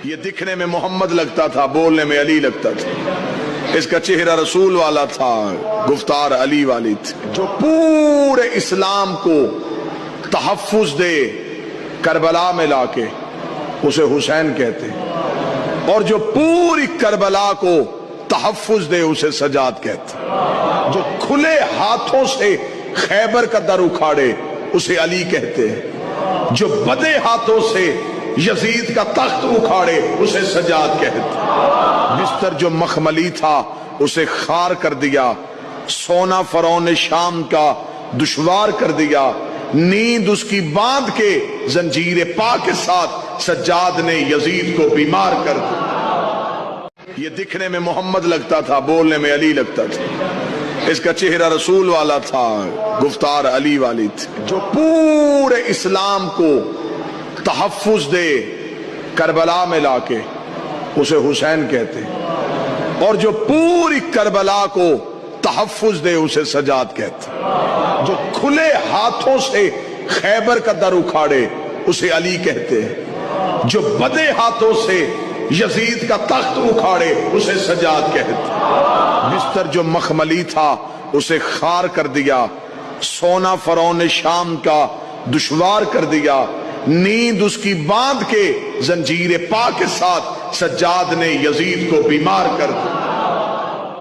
یہ دکھنے میں محمد لگتا تھا، بولنے میں علی لگتا تھا۔ اس کا چہرہ رسول والا تھا، گفتار علی والی تھی۔ جو پورے اسلام کو تحفظ دے کربلا میں لا کے، اسے حسین کہتے، اور جو پوری کربلا کو تحفظ دے اسے سجاد کہتے۔ جو کھلے ہاتھوں سے خیبر کا در اکھاڑے اسے علی کہتے ہیں، جو بدے ہاتھوں سے یزید کا تخت اکھاڑے اسے سجاد کہتے۔ بستر جو مخملی تھا اسے خار کر دیا، سونا فرعون شام کا دشوار کر دیا، نیند اس کی باندھ کے زنجیر پا کے ساتھ سجاد نے یزید کو بیمار کر دیا۔ یہ دکھنے میں محمد لگتا تھا، بولنے میں علی لگتا تھا۔ اس کا چہرہ رسول والا تھا، گفتار علی والی تھی۔ جو پورے اسلام کو تحفظ دے کربلا میں لا کے، اسے حسین کہتے، اور جو پوری کربلا کو تحفظ دے اسے سجاد کہتے۔ جو کھلے ہاتھوں سے خیبر کا در اکھاڑے اسے علی کہتے، جو بدے ہاتھوں سے یزید کا تخت اکھاڑے اسے سجاد کہتے۔ بستر جو مخملی تھا اسے خار کر دیا، سونا فرعون شام کا دشوار کر دیا، نیند اس کی باندھ کے زنجیر پا کے ساتھ سجاد نے یزید کو بیمار کر دیا۔